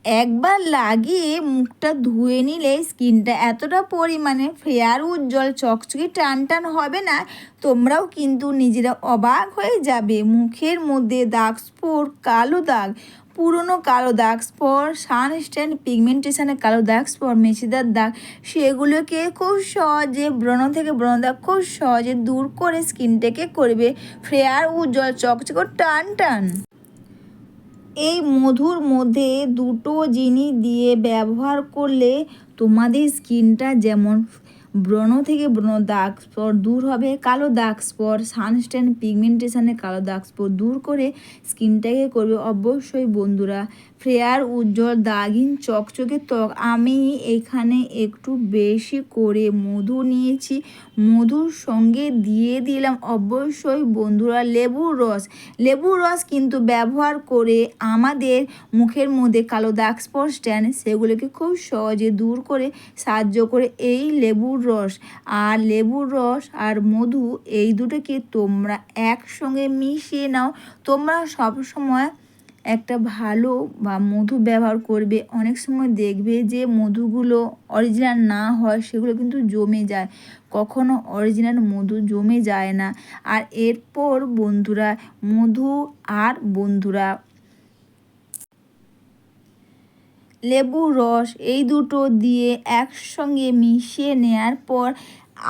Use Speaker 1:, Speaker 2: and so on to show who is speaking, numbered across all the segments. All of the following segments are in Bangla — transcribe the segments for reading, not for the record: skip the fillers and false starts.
Speaker 1: একবার লাগিয়ে মুখটা ধুয়ে নিলে স্কিনটা এতটা পরিমাণে ফেয়ার উজ্জ্বল চকচকে টান টান হবে না, তোমরাও কিন্তু নিজেরা অবাক হয়ে যাবে। মুখের মধ্যে দাগ স্পট, কালো দাগ, পুরনো কালো দাগ স্পট, সানস্ট্যান্ড পিগমেন্টেশনের কালো দাগ স্পট, মেছেদার দাগ, সেগুলোকে খুব সহজে ব্রণ থেকে ব্রণ দাগ খুব সহজে দূর করে স্কিনটাকে করবে ফেয়ার উজ্জ্বল চকচকে টান টান। এই মধুর মধ্যে দুটো জিনিস দিয়ে ব্যবহার করলে তোমাদের স্কিনটা যেমন ব্রণ থেকে ব্রণ দাগ স্পট দূর হবে, কালো দাগ স্পট, সানস্ট্যান্ড পিগমেন্টেশনের কালো দাগ স্পট দূর করে স্কিনটাকে করবে অবশ্যই বন্ধুরা ফেয়ার উজ্জ্বল দাগহীন চকচকে ত্বক। আমি এখানে একটু বেশি করে মধু নিয়েছি, মধুর সঙ্গে দিয়ে দিলাম অবশ্যই বন্ধুরা লেবুর রস। লেবুর রস কিন্তু ব্যবহার করে আমাদের মুখের মধ্যে কালো দাগ স্পট স্ট্যান্ড সেগুলোকে খুব সহজে দূর করে সাহায্য করে এই লেবুর রস। আর লেবুর রস আর মধু এই দুটোকে তোমরা একসঙ্গে মিশিয়ে নাও। তোমরা সবসময় একটা ভালো বা মধু ব্যবহার করবে। অনেক সময় দেখবে যে মধুগুলো অরিজিনাল না হয় সেগুলো কিন্তু জমে যায়, কখনো অরিজিনাল মধু জমে যায় না। আর এরপর বন্ধুরা মধু আর বন্ধুরা লেবুর রস এই দুটো দিয়ে একসঙ্গে মিশিয়ে নেওয়ার পর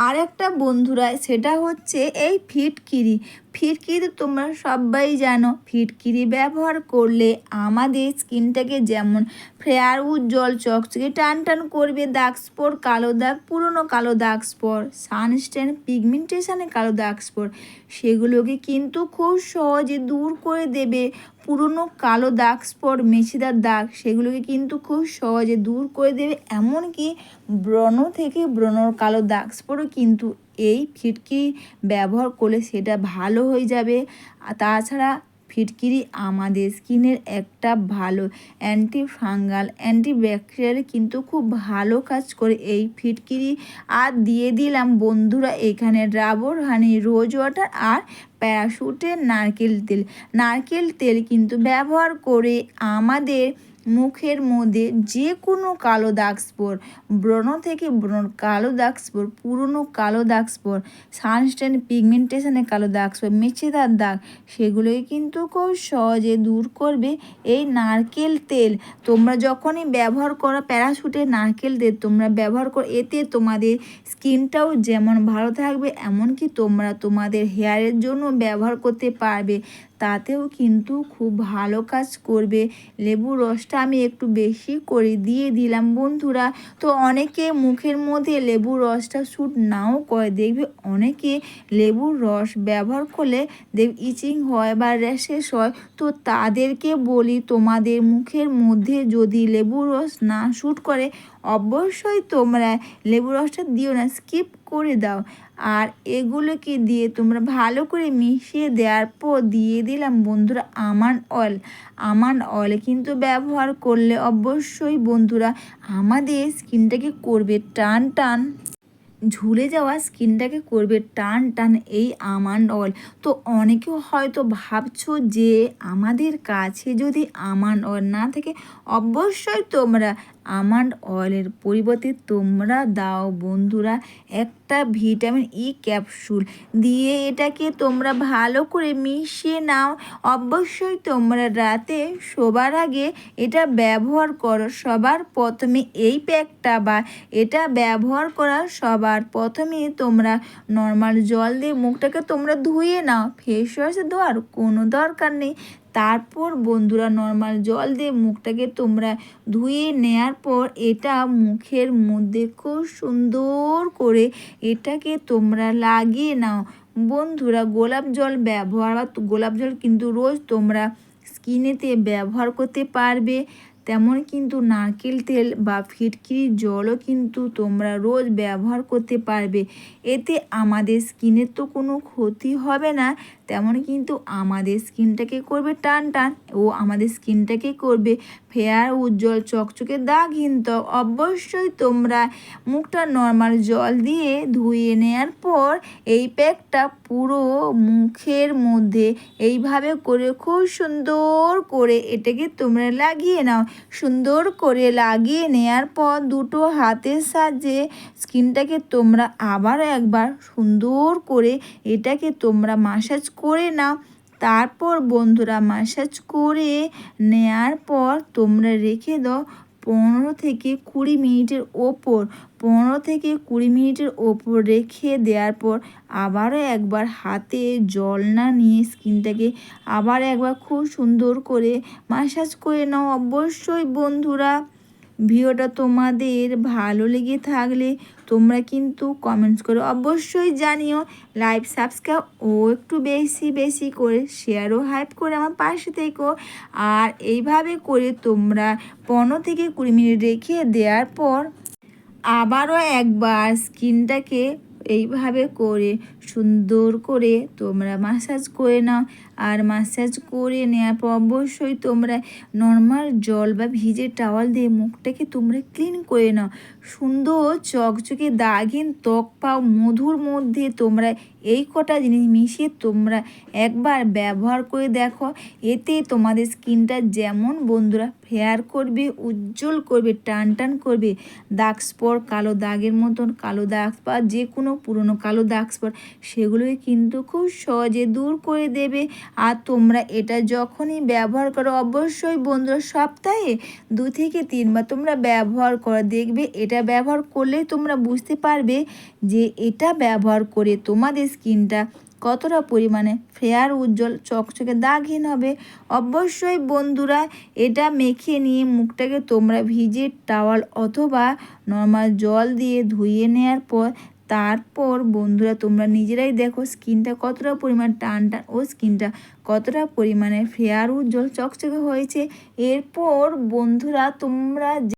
Speaker 1: আরেকটা বন্ধুরা সেটা হচ্ছে এই ফিটকিরি। ফিটকিরি তোমরা সবাই জানো, ফিটকিরি ব্যবহার করলে আমাদের স্কিনটাকে যেমন ফেয়ার উজ্জ্বল চকচকে টান টান করবে, দাগ স্পট, কালো দাগ, পুরনো কালো দাগ স্পট, সানস্ট্যান্ড পিগমেন্টেশনের কালো দাগ স্পট সেগুলোকে কিন্তু খুব সহজে দূর করে দেবে। পুরনো কালো দাগ স্পট, মেছেদার দাগ সেগুলোকে কিন্তু খুব সহজে দূর করে দেবে। এমনকি ব্রণ থেকে ব্রণর কালো দাগ স্পটও কিন্তু এই ফিটকিরি ব্যবহার করলে সেটা ভালো হয়ে যাবে। আর তাছাড়া ফিটকিরি আমাদের স্কিনের একটা ভালো অ্যান্টি ফাঙ্গাল অ্যান্টিব্যাকটেরিয়াল কিন্তু খুব ভালো কাজ করে এই ফিটকিরি। আর দিয়ে দিলাম বন্ধুরা এখানে ডাবর হানি, রোজ ওয়াটার আর প্যারাশুটের নারকেল তেল। নারকেল তেল কিন্তু ব্যবহার করে আমাদের মুখের মধ্যে যে কোনো কালো দাগ স্পট, ব্রণ থেকে ব্রণ কালো দাগ স্পট, পুরনো কালো দাগ স্পট, সানস্ট্যান্ড পিগমেন্টেশনের কালো দাগ স্পট, মেছেদার দাগ সেগুলোই কিন্তু খুব সহজে দূর করবে এই নারকেল তেল। তোমরা যখনই ব্যবহার করো প্যারাশুটের নারকেল তেল তোমরা ব্যবহার করো, এতে তোমাদের স্কিনটাও যেমন ভালো থাকবে, এমনকি তোমরা তোমাদের হেয়ারের জন্য ব্যবহার করতে পারবে, তাতেও কিন্তু খুব ভালো কাজ করবে। লেবুর রসটা আমি একটু বেশি করে দিয়ে দিলাম বন্ধুরা। তো অনেকে মুখের মধ্যে লেবুর রসটা স্যুট নাও করে, দেখবে অনেকে লেবুর রস ব্যবহার করলে ইচিং হয় বা র্যাশেস হয়। তো তাদেরকে বলি তোমাদের মুখের মধ্যে যদি লেবুর রস না স্যুট করে অবশ্যই তোমরা লেবুর রসটা দিও না, স্কিপ করে দাও। আর এগুলোকে দিয়ে তোমরা ভালো করে মিশিয়ে দেওয়ার পর দিয়ে দিলাম বন্ধুরা আমন্ড অয়েল। আমন্ড অয়েল কিন্তু ব্যবহার করলে অবশ্যই বন্ধুরা আমাদের স্কিনটাকে করবে টান টান, ঝুলে যাওয়া স্কিনটাকে করবে টান টান এই আমন্ড অয়েল। তো অনেকে হয়তো ভাবছো যে আমাদের কাছে যদি আমন্ড অয়েল না থাকে অবশ্যই তোমরা আমন্ড অয়েলের পরিবর্তে তোমরা দাও বন্ধুরা একটা ভিটামিন ই ক্যাপসুল দিয়ে এটাকে তোমরা ভালো করে মিশিয়ে নাও। অবশ্যই তোমরা রাতে শোবার আগে এটা ব্যবহার করো। সবার প্রথমে এই প্যাকটা বা এটা ব্যবহার করার সবার প্রথমে তোমরা নর্মাল জল দিয়ে মুখটাকে তোমরা ধুয়ে নাও, ফেস ওয়াশে দেওয়ার কোনো দরকার নেই। তারপর বন্ধুরা নর্মাল জল দিয়ে মুখটাকে তোমরা ধুয়ে নেওয়ার পর এটা মুখের মধ্যে খুব সুন্দর করে এটাকে তোমরা লাগিয়ে নাও বন্ধুরা। গোলাপ জল ব্যবহার, গোলাপ জল কিন্তু রোজ তোমরা স্কিনেতে ব্যবহার করতে পারবে, তেমন কিন্তু নারকেল তেল বা ফিটকিরির জলও কিন্তু তোমরা রোজ ব্যবহার করতে পারবে। এতে আমাদের স্কিনের তো কোনো ক্ষতি হবে না, তেমনই কিন্তু আমাদের স্কিনটাকে করবে টান টান ও আমাদের স্কিনটাকে করবে ফেয়ার উজ্জ্বল চকচকে দাগহীন। তো অবশ্যই তোমরা মুখটা নর্মাল জল দিয়ে ধুয়ে নেওয়ার পর এই প্যাকটা পুরো মুখের মধ্যে এইভাবে করে খুব সুন্দর করে এটাকে তোমরা লাগিয়ে নাও। সুন্দর করে লাগিয়ে নেওয়ার পর দুটো হাতের সাহায্যে স্কিনটাকে তোমরা আবার একবার সুন্দর করে এটাকে তোমরা মাসাজ করে নাও। তারপর বন্ধুরা মাসাজ করে নেওয়ার পর তোমরা রেখে দাও 15 থেকে 20 মিনিটের ওপর। 15 থেকে 20 মিনিটের ওপর রেখে দেওয়ার পর আবারও একবার হাতে জল না নিয়ে স্কিনটাকে আবার একবার খুব সুন্দর করে মাসাজ করে নাও। অবশ্যই বন্ধুরা ভিডিওটা তোমাদের ভালো লেগে থাকলে তোমরা কিন্তু কমেন্টস করে অবশ্যই জানিও। লাইক সাবস্ক্রাইব ও একটু বেশি বেশি করে শেয়ার ও হাইপ করে আমার পাশে থেকো। আর এইভাবে করে তোমরা 15 থেকে 20 মিনিট রেখে দেওয়ার পর আবারও একবার স্কিনটাকে এইভাবে করে সুন্দর করে তোমরা মাসাজ করে নাও। আর মাসাজ করে নেওয়ার পর অবশ্যই তোমরা নর্মাল জল বা ভিজে টাওয়াল দিয়ে মুখটাকে তোমরা ক্লিন করে নাও। সুন্দর চকচকে দাগহীন ত্বক পাও। মধুর মধ্যে তোমরা এই কটা জিনিস মিশিয়ে তোমরা একবার ব্যবহার করে দেখো। এতে তোমাদের স্কিনটা যেমন বন্ধুরা ফেয়ার করবে, উজ্জ্বল করবে, টান টান করবে। দাগ স্পট, কালো দাগের মতন কালো দাগ বা যে কোনো পুরনো কালো দাগ স্পট সেগুলোই কিন্তু খুব সহজে দূর করে দেবে। আর তোমরা এটা যখনই ব্যবহার করো অবশ্যই বন্ধুরা সপ্তাহে 2 থেকে 3 বার তোমরা ব্যবহার করো। দেখবে এটা ব্যবহার করলেই তোমরা বুঝতে পারবে যে এটা ব্যবহার করে তোমাদের স্কিনটা কতটা পরিমাণে ফেয়ার উজ্জ্বল চকচকে দাগহীন হবে। অবশ্যই বন্ধুরা এটা মেখে নিয়ে মুখটাকে তোমরা ভিজে টাওয়াল অথবা নর্মাল জল দিয়ে ধুয়ে নেওয়ার পর তারপর বন্ধুরা তোমরা নিজেরাই দেখো স্কিনটা কতটা পরিমাণ টান টান ও স্কিনটা কতটা পরিমাণে ফেয়ার উজ্জ্বল চকচকে হয়েছে। এরপর বন্ধুরা তোমরা